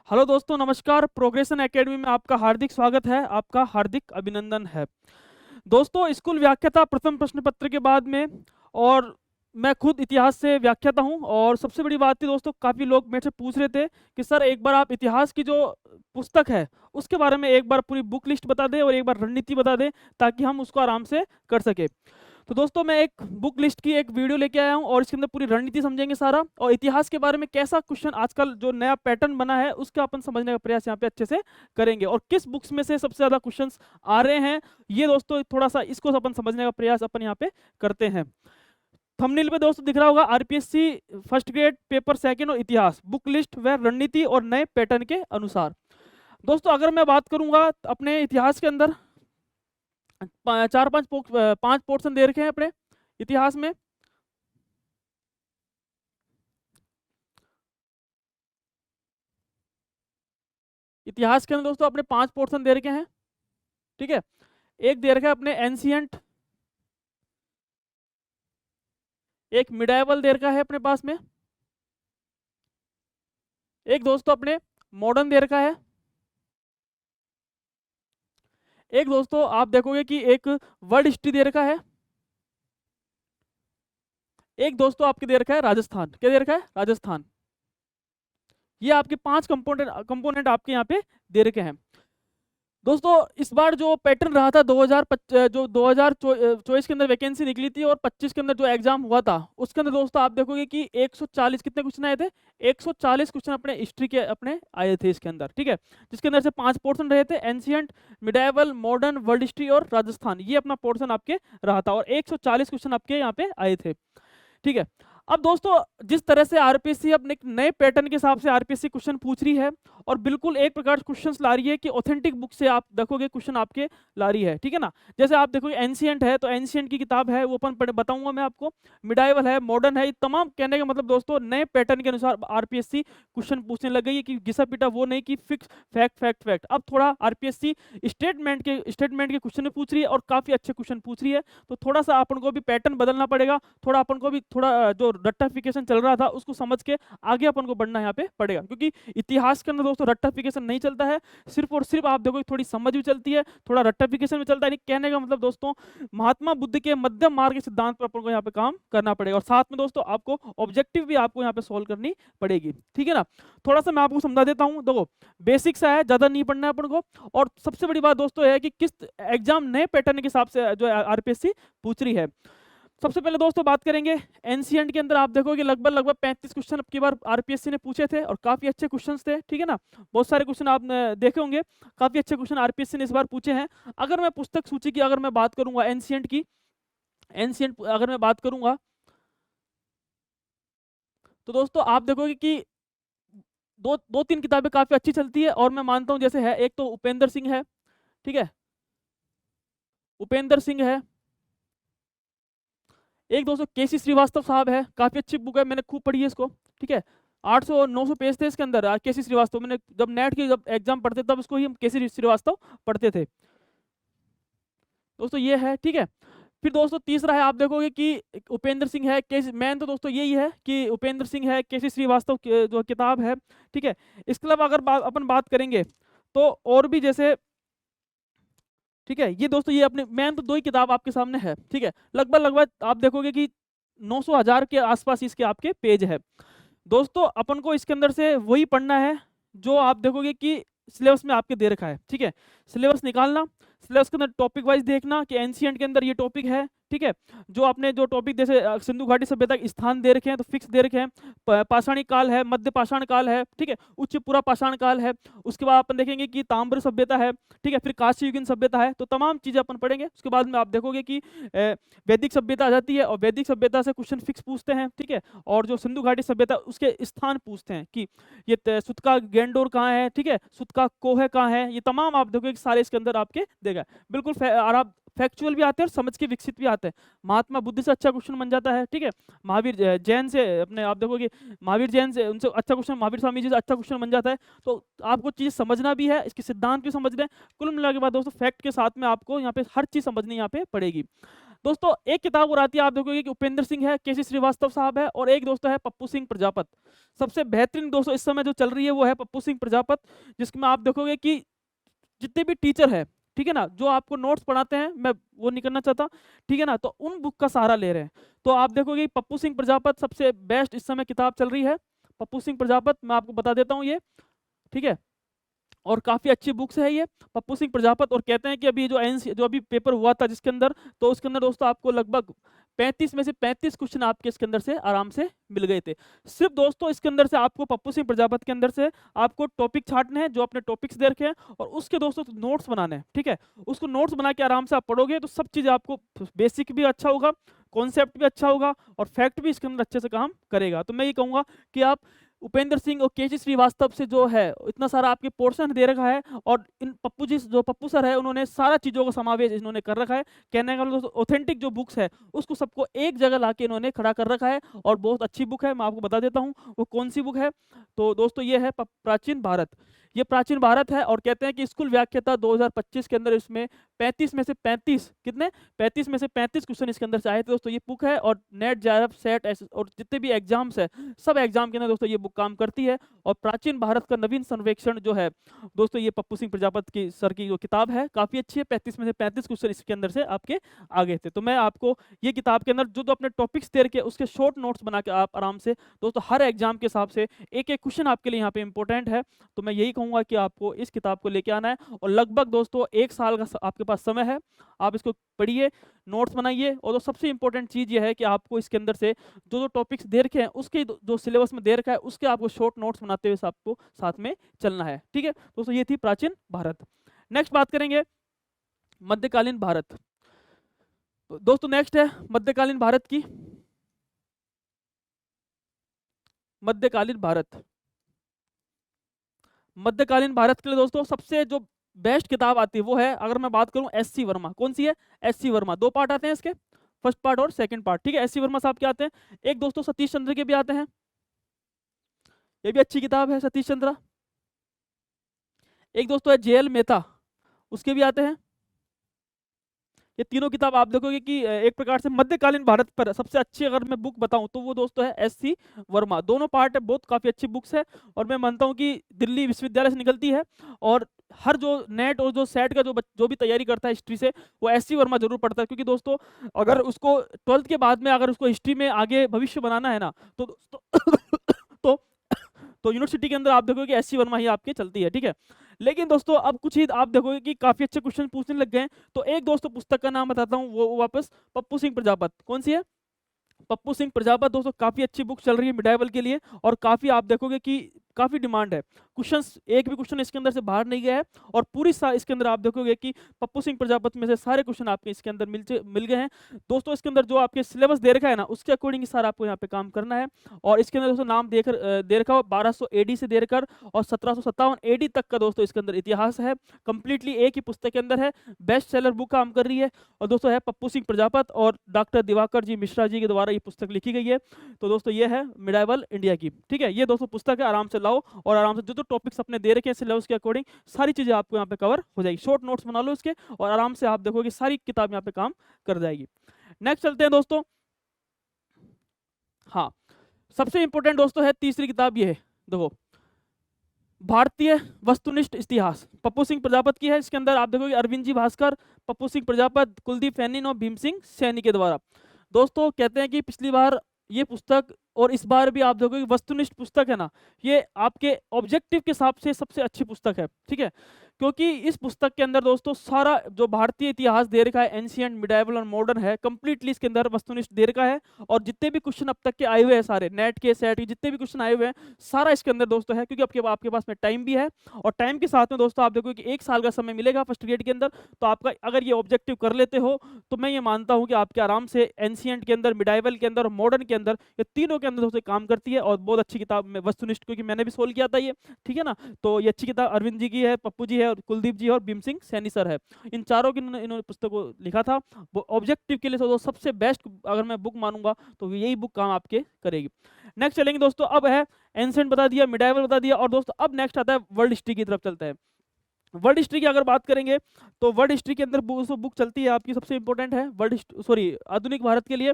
Hello दोस्तों, नमस्कार। Progression academy में आपका हार्दिक स्वागत है, आपका हार्दिक अभिनंदन है। दोस्तों, स्कूल व्याख्याता प्रथम प्रश्न पत्र के बाद में, और मैं खुद इतिहास से व्याख्याता हूं। और सबसे बड़ी बात थी दोस्तों, काफ़ी लोग मेरे से पूछ रहे थे कि सर एक बार आप इतिहास की जो पुस्तक है उसके बारे में एक बार पूरी बुक लिस्ट बता दें और एक बार रणनीति बता दें, ताकि हम उसको आराम से कर सके। तो दोस्तों, मैं एक बुक लिस्ट की एक वीडियो लेके आया हूँ और इसके अंदर पूरी रणनीति समझेंगे सारा, और इतिहास के बारे में कैसा क्वेश्चन आजकल जो नया पैटर्न बना है उसका अपन समझने का प्रयास यहाँ पे अच्छे से करेंगे, और किस बुक्स में से सबसे ज्यादा क्वेश्चंस आ रहे हैं ये दोस्तों थोड़ा सा इसको अपन समझने का प्रयास अपन यहाँ पे करते हैं। थंबनेल पे दोस्तों दिख रहा होगा RPSC first grade paper second और इतिहास बुक लिस्ट व रणनीति और नए पैटर्न के अनुसार। दोस्तों, अगर मैं बात करूंगा अपने इतिहास के अंदर चार पांच पांच पोर्शन दे रखे हैं अपने इतिहास में। इतिहास के अंदर दोस्तों अपने 5 पोर्शन दे रखे हैं, ठीक है। एक दे रखा है अपने एंशियंट, एक मिडाइवल दे रखा है अपने पास में, एक दोस्तों अपने मॉडर्न दे रखा है, एक दोस्तों आप देखोगे कि एक वर्ल्ड हिस्ट्री दे रखा है, एक दोस्तों आपके दे रखा है राजस्थान। क्या दे रखा है? राजस्थान। ये आपके 5 कंपोनेंट आपके यहाँ पे दे रखे हैं। दोस्तों, इस बार जो पैटर्न रहा था 2024 के अंदर वैकेंसी निकली थी और 25 के अंदर जो एग्जाम हुआ था उसके अंदर दोस्तों आप देखोगे कि 140 कितने क्वेश्चन आए थे? 140 क्वेश्चन अपने हिस्ट्री के अपने आए थे इसके अंदर, ठीक है। जिसके अंदर से 5 पोर्शन रहे थे, ancient, medieval, modern, world history और राजस्थान। ये अपना पोर्शन आपके रहा था और 140 क्वेश्चन आपके यहाँ पे आए थे, ठीक है। अब दोस्तों, जिस तरह से आरपीएससी अपने नए पैटर्न के हिसाब से आरपीएससी क्वेश्चन पूछ रही है और बिल्कुल एक प्रकार से क्वेश्चंस ला रही है कि ऑथेंटिक बुक से आप देखोगे क्वेश्चन आपके ला रही है, ठीक है ना। जैसे आप देखोगे एंशियंट है तो एंशियंट की किताब है वो अपन बताऊंगा मैं आपको, मिडाइवल है, मॉडर्न है, ये तमाम कहने का मतलब दोस्तों नए पैटर्न के अनुसार आरपीएससी क्वेश्चन पूछने लग गई है कि घिसा पिटा वो नहीं कि फिक्स फैक्ट फैक्ट फैक्ट। अब थोड़ा आरपीएससी स्टेटमेंट के क्वेश्चन पूछ रही है और काफी अच्छे क्वेश्चन पूछ रही है, तो थोड़ा सा अपन को भी पैटर्न बदलना पड़ेगा, थोड़ा अपन को भी थोड़ा जो रट्टाफिकेशन चल रहा था उसको समझ के आगे अपन को बढ़ना यहाँ पे पड़ेगा, क्योंकि इतिहास के अंदर दोस्तों रट्टाफिकेशन नहीं चलता है, सिर्फ और सिर्फ आप देखो थोड़ी समझ भी चलती है, थोड़ा रट्टाफिकेशन भी चलता है। कहने का मतलब दोस्तों महात्मा बुद्ध के मध्यम मार्ग के सिद्धांत पर अपन को यहाँ पे काम करना पड़ेगा, और साथ में दोस्तों आपको ऑब्जेक्टिव भी आपको यहाँ पे सोल्व करनी पड़ेगी, ठीक है ना। थोड़ा सा मैं आपको समझा देता हूँ, देखो बेसिक सा है, ज्यादा नहीं पढ़ना है अपन को। और सबसे बड़ी बात दोस्तों है कि किस एग्जाम नए पैटर्न के हिसाब से जो आरपीएससी पूछ रही है। सबसे पहले दोस्तों बात करेंगे एनसीएंट के अंदर, आप देखोगे लगभग 35 क्वेश्चन अब की बार आरपीएससी ने पूछे थे और काफी अच्छे क्वेश्चंस थे, ठीक है ना। बहुत सारे क्वेश्चन आपने देखे होंगे, काफी अच्छे क्वेश्चन आरपीएससी ने इस बार पूछे हैं। अगर मैं पुस्तक सूची की अगर मैं बात करूंगा एनसीएंट की, एनसीएंट अगर मैं बात करूंगा तो दोस्तों आप देखोगे कि दो तीन किताबें काफी अच्छी चलती है, और मैं मानता हूं जैसे है, एक तो उपेंद्र सिंह है, ठीक है, उपेंद्र सिंह है। एक दोस्तों केसी श्रीवास्तव साहब है, काफी अच्छी बुक है, मैंने खूब पढ़ी है इसको, ठीक है। 800-900 पेज थे इसके अंदर। केसी श्रीवास्तव, मैंने जब नेट की जब एग्जाम पढ़ते तब इसको ही हम केसी श्रीवास्तव पढ़ते थे दोस्तों, ये है, ठीक है। फिर दोस्तों तीसरा है, आप देखोगे कि उपेंद्र सिंह है, केसी, मेन तो दोस्तों यही है कि उपेंद्र सिंह है, केसी श्रीवास्तव जो किताब है, ठीक है। इसके अलावा अगर अपन बात करेंगे तो और भी जैसे, ठीक है, ये दोस्तों ये अपने मेन तो 2 ही किताब आपके सामने है, ठीक है। लगभग आप देखोगे कि 900,000 के आसपास इसके आपके पेज है दोस्तों। अपन को इसके अंदर से वही पढ़ना है जो आप देखोगे कि सिलेबस में आपके दे रखा है, ठीक है। सिलेबस निकालना, सिलेबस के अंदर टॉपिक वाइज देखना कि एंशिएंट के अंदर ये टॉपिक है, ठीक है। जो आपने जो टॉपिक जैसे सिंधु घाटी सभ्यता के स्थान दे रखे हैं तो फिक्स दे रखे हैं, पाषाणी काल है, मध्य पाषाण काल है, ठीक है, उच्च पूरा पाषाण काल है। उसके बाद अपन देखेंगे कि ताम्र सभ्यता है, ठीक है, फिर काशी युगीन सभ्यता है, तो तमाम चीजें अपन पढ़ेंगे। उसके बाद में आप देखोगे कि वैदिक सभ्यता आ जाती है और वैदिक सभ्यता से क्वेश्चन फिक्स पूछते हैं, ठीक है। और जो सिंधु घाटी सभ्यता उसके स्थान पूछते हैं कि ये सुतका गेंडोर कहाँ है, ठीक है, सुतका कोह कहाँ है, ये तमाम आप देखोगे सारे इसके अंदर आपके देगा बिल्कुल। और आप फैक्चुअल भी आते हैं और समझ के विकसित भी आते हैं। महात्मा बुद्ध से अच्छा क्वेश्चन बन जाता है, ठीक है। महावीर जैन से अपने आप देखोगे, महावीर जैन से उनसे अच्छा क्वेश्चन, महावीर स्वामी जी से अच्छा क्वेश्चन बन जाता है। तो आपको चीज समझना भी है, इसके सिद्धांत भी समझ रहे हैं। कुल मिला के बाद दोस्तों फैक्ट के साथ में आपको यहाँ पे हर चीज समझनी यहाँ पे पड़ेगी। दोस्तों एक किताब और आती है, आप देखोगे कि उपेंद्र सिंह है, केसी श्रीवास्तव साहब है, और एक दोस्तों है पप्पू सिंह प्रजापत। सबसे बेहतरीन दोस्तों इस समय जो चल रही है वो है पप्पू सिंह प्रजापत, जिसमें आप देखोगे कि जितने भी टीचर है, ठीक है ना, जो आपको नोट्स पढ़ाते हैं, मैं वो नहीं करना चाहता, ठीक है ना, तो उन बुक का सहारा ले रहे हैं। तो आप देखोगे पप्पू सिंह प्रजापत सबसे बेस्ट इस समय किताब चल रही है। पप्पू सिंह प्रजापत मैं आपको बता देता हूँ ये, ठीक है, और काफ़ी अच्छी बुक्स है ये पप्पू सिंह प्रजापत। और कहते हैं कि अभी जो अभी पेपर हुआ था जिसके अंदर, तो उसके अंदर दोस्तों आपको लगभग 35 में से 35 क्वेश्चन आपके इसके अंदर से आराम से मिल गए थे। सिर्फ दोस्तों इसके अंदर से आपको पप्पू सिंह प्रजापत के अंदर से आपको टॉपिक छाटने हैं, जो अपने टॉपिक्स दे रखे हैं, और उसके दोस्तों नोट्स बनाने हैं, ठीक है। उसको नोट्स बना के आराम से आप पढ़ोगे तो सब चीज़ आपको, बेसिक भी अच्छा होगा, कॉन्सेप्ट भी अच्छा होगा, और फैक्ट भी इसके अंदर अच्छे से काम करेगा। तो मैं ये कहूँगा कि आप उपेंद्र सिंह और केसी श्रीवास्तव से जो है इतना सारा आपके पोर्शन दे रखा है, और इन पप्पू जी जो पप्पू सर है उन्होंने सारा चीज़ों का समावेश इन्होंने कर रखा है। कहने का मतलब ऑथेंटिक जो बुक्स है उसको सबको एक जगह लाके इन्होंने खड़ा कर रखा है, और बहुत अच्छी बुक है। मैं आपको बता देता हूँ वो कौन सी बुक है। तो दोस्तों ये है प्राचीन भारत। ये प्राचीन भारत है, और कहते हैं कि स्कूल व्याख्याता 2025 के अंदर इसमें 35 में से 35 कितने 35 में से 35 क्वेश्चन इसके अंदर से आए थे दोस्तों। ये बुक है, और नेट जेआरएफ सेट और जितने भी एग्जाम्स है सब एग्जाम के अंदर दोस्तों ये बुक काम करती है। और प्राचीन भारत का नवीन सर्वेक्षण जो है दोस्तों, ये पप्पू सिंह प्रजापत की सर की जो किताब है काफ़ी अच्छी है। 35 में से 35 क्वेश्चन इसके अंदर से आपके आ गए थे। तो मैं आपको ये किताब के अंदर जो अपने टॉपिक्स दे रखे उसके शॉर्ट नोट्स बना के आप आराम से दोस्तों हर एग्जाम के हिसाब से एक एक क्वेश्चन आपके लिए यहाँ पे इंपॉर्टेंट है। तो मैं यही कहूँगा कि आपको इस किताब को लेके आना है, और लगभग दोस्तों 1 साल का आपके पास समय है। आप इसको पढ़िए, नोट्स बनाइए, और तो सबसे इंपॉर्टेंट चीज़ ये है कि आपको इसके अंदर से जो टॉपिक्स दे रखे हैं उसके जो सिलेबस में दे रखा है उसके आपको शॉर्ट नोट्स बनाते हुए आपको साथ में चलना है, ठीक है दोस्तों। ये थी प्राचीन भारत। नेक्स्ट बात करेंगे मध्यकालीन भारत। तो दोस्तों नेक्स्ट है मध्यकालीन भारत की, मध्यकालीन भारत। मध्यकालीन भारत के लिए दोस्तों सबसे जो बेस्ट किताब आती है वो है, अगर मैं बात करूं, एस.सी. वर्मा। कौन सी है? एस.सी. वर्मा। 2 पार्ट आते हैं इसके, फर्स्ट पार्ट और सेकंड पार्ट, ठीक है। एस.सी. वर्मा साहब के आते हैं। एक दोस्तों सतीश चंद्र के भी आते हैं, ये भी अच्छी किताब है, सतीश चंद्र। एक दोस्तों है जे.एल. मेहता, उसके भी आते हैं। ये तीनों किताब आप देखोगे कि एक प्रकार से मध्यकालीन भारत पर सबसे अच्छी अगर मैं बुक बताऊं तो वो दोस्तों है एस.सी. वर्मा। दोनों पार्ट है, बहुत काफ़ी अच्छी बुक्स है, और मैं मानता हूं कि दिल्ली विश्वविद्यालय से निकलती है, और हर जो नेट और जो सेट का जो भी तैयारी करता है हिस्ट्री से, वो एस.सी. वर्मा जरूर पढ़ता है। क्योंकि दोस्तों अगर उसको 12th के बाद में अगर उसको हिस्ट्री में आगे भविष्य बनाना है ना, तो तो तो यूनिवर्सिटी के अंदर आप देखोगे कि एस.सी. वर्मा ही आपके चलती है, ठीक है। लेकिन दोस्तों अब कुछ ही आप देखोगे कि काफी अच्छे क्वेश्चन पूछने लग गए हैं। तो एक दोस्तों पुस्तक का नाम बताता हूँ, वो वापस पप्पू सिंह प्रजापत। कौन सी है? पप्पू सिंह प्रजापत। दोस्तों काफी अच्छी बुक चल रही है मिडाइवल के लिए, और काफी आप देखोगे कि काफी डिमांड है। क्वेश्चंस एक भी क्वेश्चन इसके अंदर से बाहर नहीं गया है, और पूरी इसके अंदर आप देखोगे कि पप्पू सिंह प्रजापत में से सारे क्वेश्चन आपके इसके अंदर मिल गए हैं। दोस्तों इसके अंदर जो आपके सिलेबस दे रखा है ना, उसके अकॉर्डिंग ही सारा आपको यहाँ पे काम करना है। और इसके अंदर दोस्तों नाम देकर दे रखा हो 1200 AD से देकर और 1757 AD तक का दोस्तों इसके अंदर इतिहास है। कंप्लीटली एक ही पुस्तक के अंदर है, बेस्ट सेलर बुक काम कर रही है। और दोस्तों है पप्पू सिंह प्रजापत और डॉक्टर दिवाकर जी मिश्रा जी के द्वारा ये पुस्तक लिखी गई है। तो दोस्तों ये है मिडाइवल इंडिया की, ठीक है। ये दोस्तों पुस्तक है, आराम से लाओ, और आराम से जो टॉपिक्स अपने दे रखे हैं सिलेबस के अकॉर्डिंग सारी चीजें आपको यहाँ पे कवर हो जाएगी। शॉर्ट नोट्स बना लो इसके, और आराम से आप देखोगे सारी किताब यहाँ पे काम कर जाएगी। नेक्स्ट चलते हैं दोस्तों। हाँ, सबसे इंपॉर्टेंट दोस्तों है तीसरी किताब, ये है देखो, भारतीय वस्तुनिष्ठ इतिहास। पप्पू सिंह प्रजापत की है। इसके अंदर आप देखोगे अरविंद जी भास्कर, पप्पू सिंह प्रजापत, कुलदीप फैनिन और भीम सिंह सैनी के द्वारा। दोस्तों कहते हैं कि पिछली बार ये पुस्तक और इस बार भी आप देखोगे वस्तुनिष्ठ पुस्तक है ना, ये आपके ऑब्जेक्टिव के हिसाब से सबसे अच्छी पुस्तक है, ठीक है। क्योंकि इस पुस्तक के अंदर दोस्तों सारा जो भारतीय इतिहास दे रखा है, एंशियंट, मिडाइवल और मॉडर्न है, कंप्लीटली इसके अंदर वस्तुनिष्ठ दे रखा है। और जितने भी क्वेश्चन अब तक के आए हुए हैं सारे नेट के सेट के जितने भी क्वेश्चन आए हुए हैं सारा इसके अंदर दोस्तों है। क्योंकि आपके पास में टाइम भी है, और टाइम के साथ में दोस्तों आप देखोगे कि 1 साल का समय मिलेगा फर्स्ट ग्रेड के अंदर। तो आपका अगर ये ऑब्जेक्टिव कर लेते हो तो मैं ये मानता हूँ कि आपके आराम से एंशियंट के अंदर, मिडाइवल के अंदर, मॉडर्न के अंदर, ये तीनों के अंदर दोस्तों काम करती है। और बहुत अच्छी किताब में वस्तुनिष्ठ, क्योंकि मैंने भी सोल्व किया था ये, ठीक है ना। तो ये अच्छी किताब अरविंद जी की है, पप्पू जी है, और कुलदीप जी है, और भीम सिंह सैनी सर है। इन चारों की इन्होंने पुस्तक को लिखा था। वो ऑब्जेक्टिव के लिए तो सबसे बेस्ट अगर मैं बुक मानूंगा तो यही बुक काम आपके करेगी। नेक्स्ट चलेंगे दोस्तों, अब है एंशिएंट बता दिया, मिडाइवल बता दिया, और दोस्तों अब नेक्स्ट आता है वर्ल्ड हिस्ट्री की तरफ चलता है। वर्ल्ड हिस्ट्री की अगर बात करेंगे तो वर्ल्ड हिस्ट्री के अंदर बुक चलती है आपकी, सबसे इंपॉर्टेंट है आधुनिक भारत के लिए।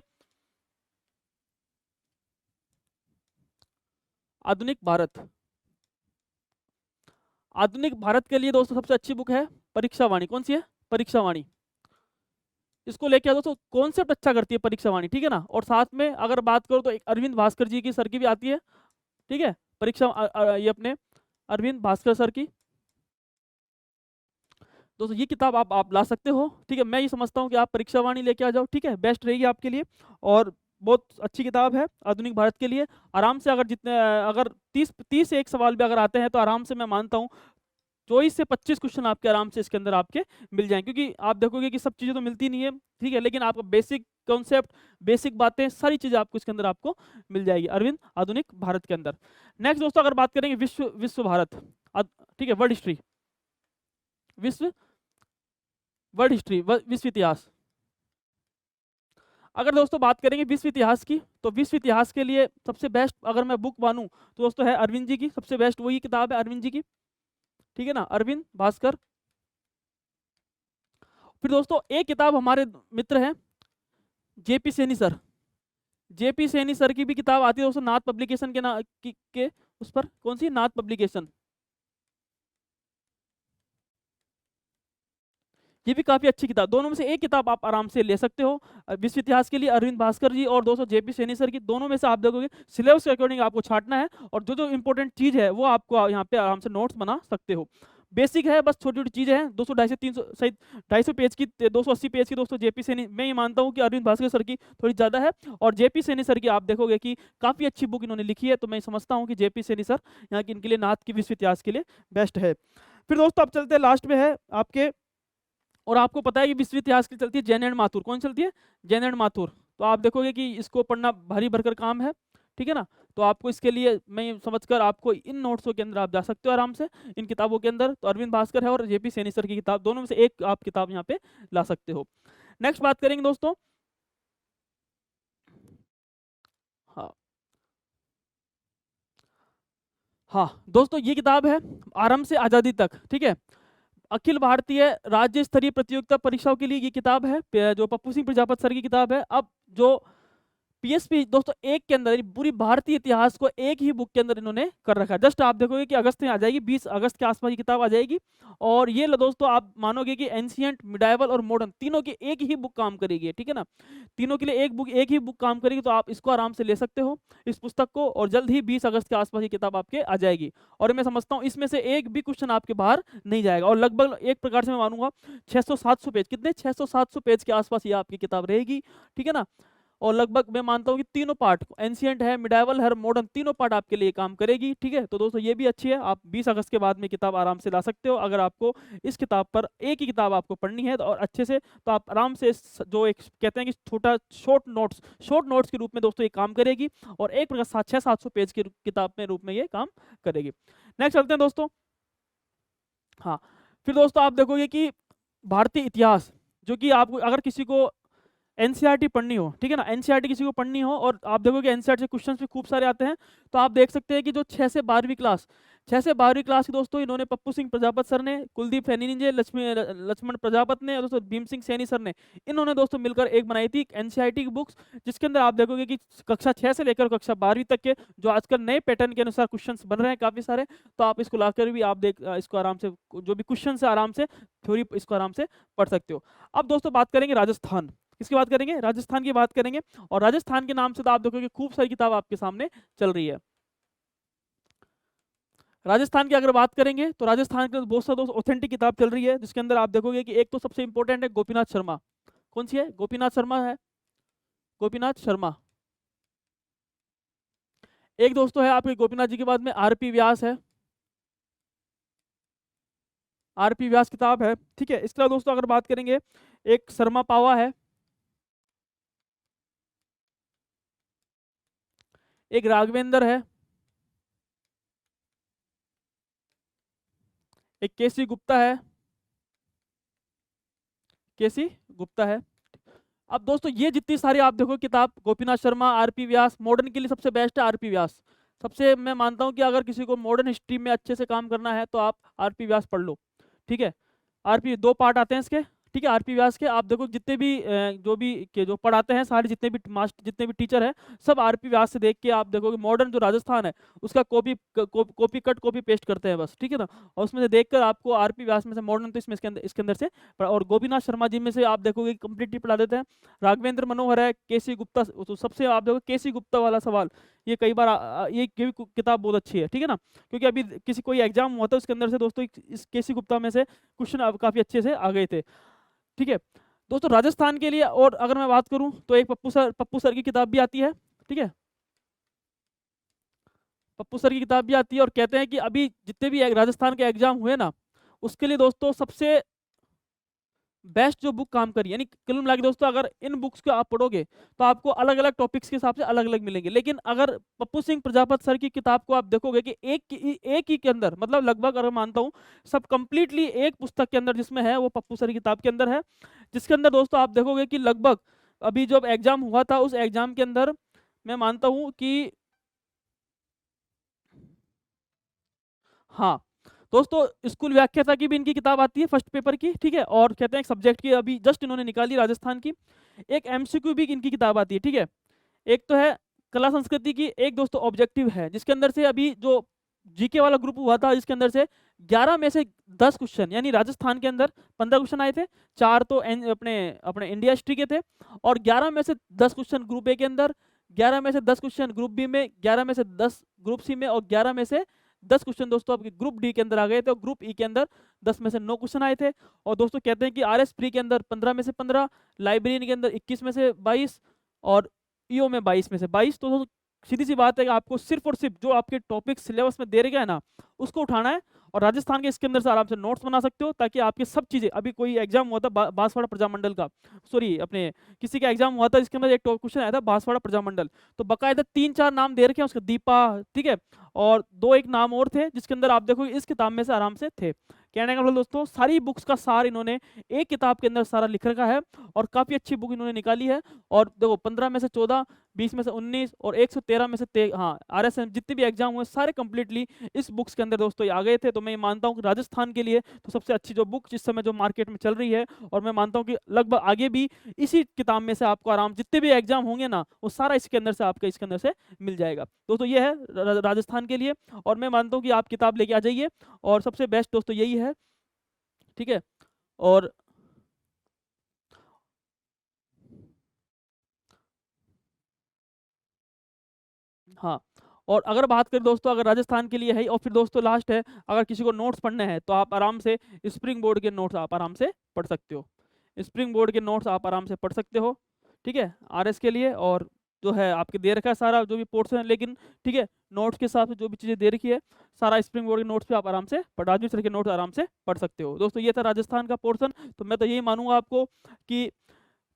आधुनिक भारत, आधुनिक भारत के लिए दोस्तों सबसे अच्छी बुक है परीक्षावाणी। कौन सी है? परीक्षावाणी। इसको लेके दोस्तों कॉन्सेप्ट अच्छा करती है परीक्षावाणी, ठीक है ना। और साथ में अगर बात करो तो एक अरविंद भास्कर जी की सर की भी आती है, ठीक है, ये अपने अरविंद भास्कर सर की। दोस्तों ये किताब आप ला सकते हो, ठीक है। मैं ये समझता हूँ कि आप परीक्षावाणी लेके आ जाओ, ठीक है, बेस्ट रहेगी आपके लिए। और बहुत अच्छी किताब है आधुनिक भारत के लिए। आराम से अगर 30 से एक सवाल भी अगर आते हैं तो आराम से मैं मानता हूँ 24 से 25 क्वेश्चन आपके आराम से इसके अंदर आपके मिल जाएंगे, क्योंकि आप देखोगे कि सब चीज़ें तो मिलती नहीं है, ठीक है, लेकिन आपको बेसिक कॉन्सेप्ट, बेसिक बातें, सारी चीज़ें आपको इसके अंदर आपको मिल जाएगी अरविंद आधुनिक भारत के अंदर। नेक्स्ट दोस्तों अगर बात करेंगे विश्व विश्व भारत, ठीक है, वर्ल्ड हिस्ट्री, विश्व वर्ल्ड हिस्ट्री, विश्व इतिहास। अगर दोस्तों बात करेंगे विश्व इतिहास की, तो विश्व इतिहास के लिए सबसे बेस्ट अगर मैं बुक मानूं तो दोस्तों है अरविंद जी की, सबसे बेस्ट वही किताब है अरविंद जी की, ठीक है ना, अरविंद भास्कर। फिर दोस्तों एक किताब हमारे मित्र हैं JP Saini sir, JP Saini sir की भी किताब आती है दोस्तों नाथ पब्लिकेशन के उस पर। कौन सी? नाथ पब्लिकेशन। ये भी काफी अच्छी किताब, दोनों में से एक किताब आप आराम से ले सकते हो। विश्व इतिहास के लिए अरविंद भास्कर जी और दोस्तों जेपी सैनी सर की, दोनों में से आप देखोगे सिलेबस के अकॉर्डिंग आपको छांटना है, और जो जो इंपॉर्टेंट चीज है वो आपको यहाँ पे आराम से नोट्स बना सकते हो। बेसिक है, बस छोटी छोटी चीजें हैं। 200 250 300 सही 250 पेज की, 280 पेज की दोस्तों जेपी सैनी, मैं ये मानता हूँ कि अरविंद भास्कर सर की थोड़ी ज्यादा है, और जेपी सैनी सर की आप देखोगे कि काफी अच्छी बुक इन्होंने लिखी है। तो मैं समझता हूँ कि जेपी सैनी सर यहाँ की इनके लिए नाथ की विश्व इतिहास के लिए बेस्ट है। फिर दोस्तों अब चलते हैं लास्ट में है आपके, और आपको पता है कि विश्व इतिहास की चलती है जैन एंड माथुर। कौन चलती है? जैन एंड माथुर। तो आप देखोगे कि इसको पढ़ना भारी भरकर काम है, ठीक है ना। तो आपको इसके लिए मैं समझकर आपको इन नोट्सों के अंदर आप जा सकते हो आराम से इन किताबों के अंदर। तो अरविंद भास्कर है और जेपी सैनी सर की किताब, दोनों में से एक आप किताब यहाँ पे ला सकते हो। नेक्स्ट बात करेंगे दोस्तों, हाँ हाँ दोस्तों ये किताब है आरंभ से आज़ादी तक, ठीक है, अखिल भारतीय राज्य स्तरीय प्रतियोगिता परीक्षाओं के लिए ये किताब है, जो पप्पू सिंह प्रजापत सर की किताब है। अब जो पीएसपी दोस्तों एक के अंदर पूरी भारतीय इतिहास को एक ही बुक के अंदर इन्होंने कर रखा है। जस्ट आप देखोगे कि अगस्त में आ जाएगी, 20 अगस्त के आसपास ये किताब आ जाएगी। और ये दोस्तों आप मानोगे कि एंशियंट, मिडाइवल और मॉडर्न तीनों की एक ही बुक काम करेगी, ठीक है ना। तीनों के लिए एक ही बुक काम करेगी। तो आप इसको आराम से ले सकते हो इस पुस्तक को, और जल्द ही 20 अगस्त के आसपास ये किताब आपके आ जाएगी। और मैं समझता हूँ इसमें से एक भी क्वेश्चन आपके बाहर नहीं जाएगा, और लगभग एक प्रकार से मैं मानूंगा 600-700 पेज, कितने 600-700 पेज के आसपास ये आपकी किताब रहेगी, ठीक है ना। और लगभग मैं मानता हूँ कि तीनों पार्ट, एंशियंट है, मिडाइवल है, मॉडर्न, तीनों पार्ट आपके लिए काम करेगी, ठीक है। तो दोस्तों ये भी अच्छी है, आप 20 अगस्त के बाद में किताब आराम से ला सकते हो। अगर आपको इस किताब पर एक ही किताब आपको पढ़नी है तो और अच्छे से, तो आप आराम से जो एक कहते हैं कि छोटा शॉर्ट नोट्स के रूप में दोस्तों ये काम करेगी, और एक प्रकार 600-700 पेज की किताब में रूप में ये काम करेगी। नेक्स्ट चलते हैं दोस्तों, हाँ फिर दोस्तों आप देखोगे कि भारतीय इतिहास, जो कि आपको अगर किसी को एनसीईआरटी पढ़नी हो, ठीक है ना, एनसीईआरटी किसी को पढ़नी हो, और आप देखोगे एनसीईआरटी से क्वेश्चंस भी खूब सारे आते हैं। तो आप देख सकते हैं कि जो 6 से 12वीं क्लास की दोस्तों इन्होंने पप्पू सिंह प्रजापत सर ने, कुलदीप सैनी जी, लक्ष्मण प्रजापत ने, और दोस्तों भीम सिंह सैनी सर ने, इन्होंने दोस्तों मिलकर एक बनाई थी एनसीईआरटी की बुक्स, जिसके अंदर आप देखोगे कि कक्षा 6 से लेकर कक्षा 12वीं तक के जो आजकल नए पैटर्न के अनुसार क्वेश्चन बन रहे हैं काफ़ी सारे। तो आप इसको लाकर भी आप इसको आराम से, जो भी क्वेश्चन है आराम से थ्योरी इसको आराम से पढ़ सकते हो। अब दोस्तों बात करेंगे राजस्थान, किसकी बात करेंगे? राजस्थान की बात करेंगे। और राजस्थान के नाम से तो आप देखोगे खूब सारी किताब आपके सामने चल रही है। राजस्थान की अगर बात करेंगे तो राजस्थान के बहुत सारे ऑथेंटिक किताब चल रही है, जिसके अंदर आप देखोगे कि एक तो सबसे इंपॉर्टेंट है गोपीनाथ शर्मा। कौन सी है? गोपीनाथ शर्मा है, गोपीनाथ शर्मा। एक दोस्तों है आपके गोपीनाथ जी के बाद में आरपी व्यास है, आरपी व्यास किताब है, ठीक है। इसके अलावा दोस्तों अगर बात करेंगे एक शर्मा पावा है, एक राघवेंद्र है, एक केसी गुप्ता है, केसी गुप्ता है। अब दोस्तों ये जितनी सारी आप देखो किताब, गोपीनाथ शर्मा, आरपी व्यास, मॉडर्न के लिए सबसे बेस्ट है आरपी व्यास। सबसे मैं मानता हूँ कि अगर किसी को मॉडर्न हिस्ट्री में अच्छे से काम करना है तो आप आरपी व्यास पढ़ लो, ठीक है। आरपी 2 पार्ट आते हैं इसके, ठीक है। आरपी व्यास के आप देखो जितने भी जो पढ़ाते हैं सारे जितने भी मास्टर जितने भी टीचर हैं, सब आरपी व्यास से देख के आप देखोगे मॉडर्न जो राजस्थान है उसका कॉपी कट कॉपी पेस्ट करते हैं बस, ठीक है ना। और उसमें से देखकर आपको आरपी व्यास में से मॉडर्न तो इसमें इसके अंदर से और गोपीनाथ शर्मा जी में से आप देखोगे कंप्लीटली पढ़ा देते हैं। राघवेंद्र मनोहर है, केसी गुप्ता, तो सबसे आप देखो केसी गुप्ता वाला सवाल, ये कई बार ये भी किताब बहुत अच्छी है, ठीक है ना। क्योंकि अभी किसी कोई एग्जाम हुआ था उसके अंदर से दोस्तों इस केसी गुप्ता में से क्वेश्चन काफी अच्छे से आ गए थे, ठीक है। दोस्तों राजस्थान के लिए और अगर मैं बात करूं तो एक पप्पू सर की किताब भी आती है, ठीक है। पप्पू सर की किताब भी आती है और कहते हैं कि अभी जितने भी राजस्थान के एग्जाम हुए ना, उसके लिए दोस्तों सबसे बेस्ट जो बुक काम करी, यानी कुल मिला के दोस्तों अगर इन बुक्स को आप पढ़ोगे तो आपको अलग अलग टॉपिक्स के हिसाब से अलग अलग मिलेंगे। लेकिन अगर पप्पू सिंह प्रजापत सर की किताब को आप देखोगे कि एक ही के अंदर, मतलब लगभग अगर मानता हूँ सब कंप्लीटली एक पुस्तक के अंदर जिसमें है वो पप्पू सर की किताब के अंदर है, जिसके अंदर दोस्तों आप देखोगे कि लगभग अभी जब एग्जाम हुआ था उस एग्जाम के अंदर मैं मानता हूँ कि हाँ दोस्तों स्कूल व्याख्याता की भी इनकी किताब आती है फर्स्ट पेपर की, ठीक है। और कहते हैं एक सब्जेक्ट की अभी जस्ट इन्होंने निकाली राजस्थान की, एक एमसीक्यू भी इनकी किताब आती है, ठीक है। एक तो है कला संस्कृति की, एक दोस्तों ऑब्जेक्टिव है जिसके अंदर से अभी जो जीके वाला ग्रुप हुआ था जिसके अंदर से 11 में से 10 क्वेश्चन, यानी राजस्थान के अंदर 15 क्वेश्चन आए थे, 4 तो अपने अपने इंडिया हिस्ट्री के थे, और 11 में से 10 क्वेश्चन ग्रुप ए के अंदर, 11 में से 10 क्वेश्चन ग्रुप बी में, 11 में से 10 ग्रुप सी में, और 11 में से 10 क्वेश्चन दोस्तों आपके ग्रुप डी के अंदर आ गए थे, और ग्रुप ई के अंदर 10 में से 9 क्वेश्चन आए थे। और दोस्तों कहते हैं कि आरएस प्री के अंदर 15 में से 15, लाइब्रेरी के अंदर 21 में से 22, और ईओ में 22 में से 22। तो दोस्तों सीधी सी बात है कि आपको सिर्फ और सिर्फ जो आपके टॉपिक सिलेबस में दे रखे हैं ना उसको उठाना है, और राजस्थान के इसके अंदर से आराम से नोट्स बना सकते हो, ताकि आपके सब चीजें, अभी कोई एग्जाम हुआ था बांसवाड़ा प्रजामंडल का, सॉरी अपने किसी का एग्जाम हुआ था जिसके अंदर एक क्वेश्चन आया था बांसवाड़ा प्रजामंडल, तो बकायदा 3-4 नाम दे रखे हैं उसका, दीपा, ठीक है, और 2 एक नाम और थे जिसके अंदर आप देखो इस किताब में से आराम से थे। कहने का मतलब दोस्तों सारी बुक्स का सार इन्होंने एक किताब के अंदर सारा लिख रखा है, और काफी अच्छी बुक इन्होंने निकाली है। और देखो 15 में से 14, 20 में से 19, और 113 में से हाँ आरएसएम जितने भी एग्जाम हुए सारे कंप्लीटली इस बुक्स के अंदर दोस्तों ये आ गए थे। तो मैं ये मानता हूँ कि राजस्थान के लिए तो सबसे अच्छी जो बुक जिस समय जो मार्केट में चल रही है, और मैं मानता हूँ कि लगभग आगे भी इसी किताब में से आपको आराम जितने भी एग्जाम होंगे ना वो सारा इसके अंदर से आपका इसके अंदर से मिल जाएगा। दोस्तों ये है राजस्थान के लिए, और मैं मानता हूँ कि आप किताब लेके आ जाइए, और सबसे बेस्ट दोस्तों यही है, ठीक है। और हाँ, और अगर बात करें दोस्तों अगर राजस्थान के लिए है, और फिर दोस्तों लास्ट है, अगर किसी को नोट्स पढ़ने हैं तो आप आराम से स्प्रिंग बोर्ड के नोट्स आप आराम से पढ़ सकते हो, स्प्रिंग बोर्ड के नोट्स आप आराम से पढ़ सकते हो, ठीक है, आरएस के लिए। और जो है आपके दे रखा है सारा जो भी पोर्शन है, लेकिन ठीक है नोट्स के हिसाब से जो भी चीज़ें दे रखी है सारा स्प्रिंग बोर्ड के नोट्स पे आप आराम से राजवीर सर के नोट्स आराम से पढ़ सकते हो। दोस्तों ये था राजस्थान का पोर्शन। तो मैं तो यही मानूंगा आपको कि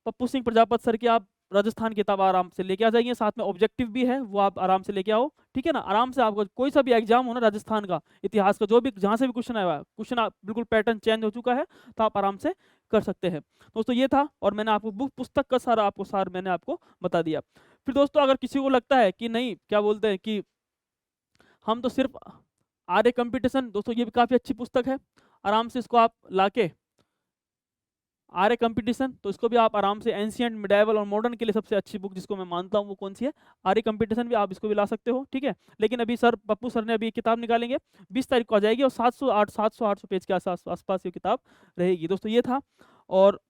पप्पू सिंह प्रजापत सर की आप राजस्थान की किताब आराम से लेके आ जाइए, साथ में ऑब्जेक्टिव भी है वो आप आराम से लेके आओ, ठीक है ना। आराम से आपको कोई सा भी एग्जाम हो ना राजस्थान का, इतिहास का, जो भी जहाँ से भी क्वेश्चन आया हुआ है, क्वेश्चन आप बिल्कुल पैटर्न चेंज हो चुका है, तो आप आराम से कर सकते हैं। दोस्तों ये था, और मैंने आपको बुक पुस्तक का सारा आपको सार मैंने आपको बता दिया। फिर दोस्तों अगर किसी को लगता है कि नहीं क्या बोलते हैं कि हम तो सिर्फ आर्य कंपटीशन, दोस्तों ये भी काफ़ी अच्छी पुस्तक है, आराम से इसको आप लाके आर्य कंपटीशन, तो इसको भी आप आराम से एंशियंट मिडाइवल और मॉडर्न के लिए सबसे अच्छी बुक जिसको मैं मानता हूँ वो कौन सी है, आर्य कंपटीशन भी आप इसको भी ला सकते हो, ठीक है। लेकिन अभी सर पप्पू सर ने अभी किताब निकालेंगे 20 तारीख को आ जाएगी, और 700-800 पेज के आसपास ये किताब रहेगी। दोस्तों ये था, और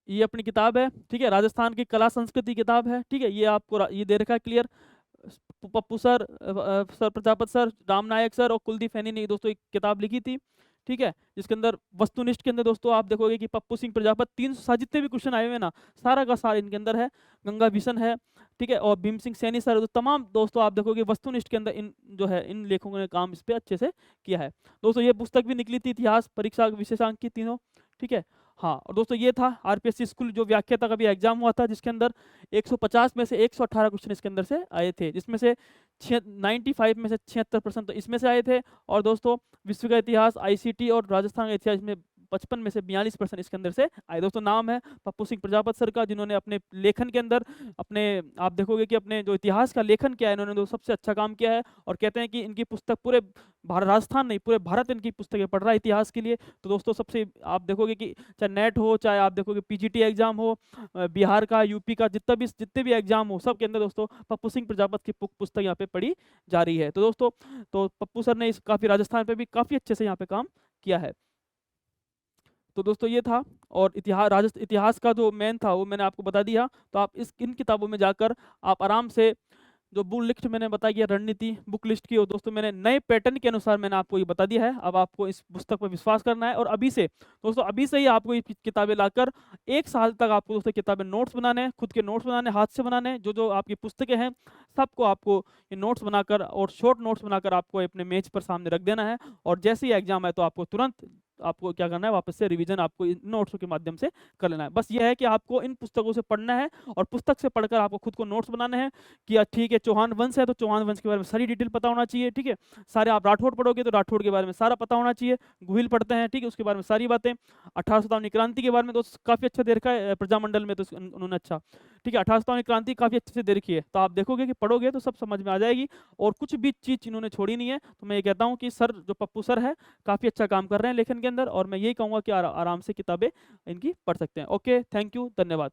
ये अपनी किताब है, ठीक है, राजस्थान की कला संस्कृति किताब है, ठीक है। ये आपको ये दे रखा है clear, Pappu sir, sir Prajapat sir, Ram Nayak sir और कुलदीप फैनी ने दोस्तों एक किताब लिखी थी, ठीक है, जिसके अंदर वस्तुनिष्ठ के अंदर दोस्तों आप देखोगे कि पप्पू सिंह प्रजापत 300 जितने भी क्वेश्चन आए हुए ना सारा का सारा इनके अंदर है, गंगा भीषण है, ठीक है, और भीम सिंह सैनी सर, तो तमाम दोस्तों आप देखोगे वस्तुनिष्ठ के अंदर इन जो है इन लेखकों ने काम इस पे अच्छे से किया है। दोस्तों ये पुस्तक भी निकली थी इतिहास परीक्षा विशेषांक की तीनों, ठीक है। हाँ, और दोस्तों ये था आरपीएससी स्कूल जो व्याख्याता का भी एग्जाम हुआ था, जिसके अंदर 150 में से 118 क्वेश्चन इसके अंदर से आए थे, जिसमें से 95 में से 76% तो इसमें से आए थे। और दोस्तों विश्व का इतिहास, आईसीटी और राजस्थान का इतिहास में 55 में से 42% इसके अंदर से आए। दोस्तों नाम है पप्पू सिंह प्रजापत सर का, जिन्होंने अपने लेखन के अंदर अपने, आप देखोगे कि अपने जो इतिहास का लेखन किया है इन्होंने, तो सबसे अच्छा काम किया है। और कहते हैं कि इनकी पुस्तक पूरे राजस्थान नहीं, पूरे भारत इनकी पुस्तकें पढ़ रहा है इतिहास के लिए। तो दोस्तों सबसे आप देखोगे कि चाहे नेट हो, चाहे आप देखोगे पीजीटी एग्जाम हो, बिहार का, यूपी का, जितने भी एग्जाम हो, सब के अंदर दोस्तों पप्पू सिंह प्रजापत की पुस्तक यहाँ पे पढ़ी जा रही है। तो दोस्तों तो पप्पू सर ने इस काफ़ी राजस्थान पे भी काफ़ी अच्छे से यहाँ पे काम किया है। तो दोस्तों ये था, और इतिहास का जो मेन था वो मैंने आपको बता दिया। तो आप इन किताबों में जाकर आप आराम से, जो बुक लिस्ट मैंने बताई है रणनीति बुक लिस्ट की, और दोस्तों मैंने नए पैटर्न के अनुसार मैंने आपको ये बता दिया है। अब आपको इस पुस्तक पर विश्वास करना है, और अभी से दोस्तों, अभी से ही आपको ये किताबें लाकर 1 साल तक आपको दोस्तों किताबें नोट्स बनाने हैं, खुद के नोट्स बनाने, हाथ से बनाने हैं। जो जो आपकी पुस्तकें हैं सबको आपको ये नोट्स बनाकर और शॉर्ट नोट्स बनाकर आपको अपने मेज पर सामने रख देना है। और जैसे ही एग्जाम है तो आपको तुरंत आपको क्या करना है, वापस से रिवीजन आपको इन नोट्स के माध्यम से कर लेना है। बस ये है कि आपको इन पुस्तकों से पढ़ना है, और पुस्तक से पढ़कर आपको खुद को नोट्स बनाने हैं कि ठीक है चौहान वंश है तो चौहान वंश के बारे में सारी डिटेल पता होना चाहिए, ठीक है। सारे आप राठौड़ पढ़ोगे तो राठौड़ के बारे में सारा पता होना चाहिए। गुहिल पढ़ते हैं, ठीक है, उसके बारे में सारी बातें। 1857 क्रांति के बारे में तो काफ़ी अच्छा दे रखा है प्रजामंडल में, तो उन्होंने अच्छा, ठीक है, 1857 क्रांति काफ़ी अच्छे से दे रखी है। तो आप देखोगे कि पढ़ोगे तो सब समझ में आ जाएगी, और कुछ भी चीज़ इन्होंने छोड़ी नहीं है। तो मैं ये कहता हूँ कि सर, जो पप्पू सर है, काफ़ी अच्छा काम कर रहे हैं लेखन के अंदर, और मैं यही कहूँगा कि आराम से किताबें इनकी पढ़ सकते हैं। ओके, थैंक यू, धन्यवाद।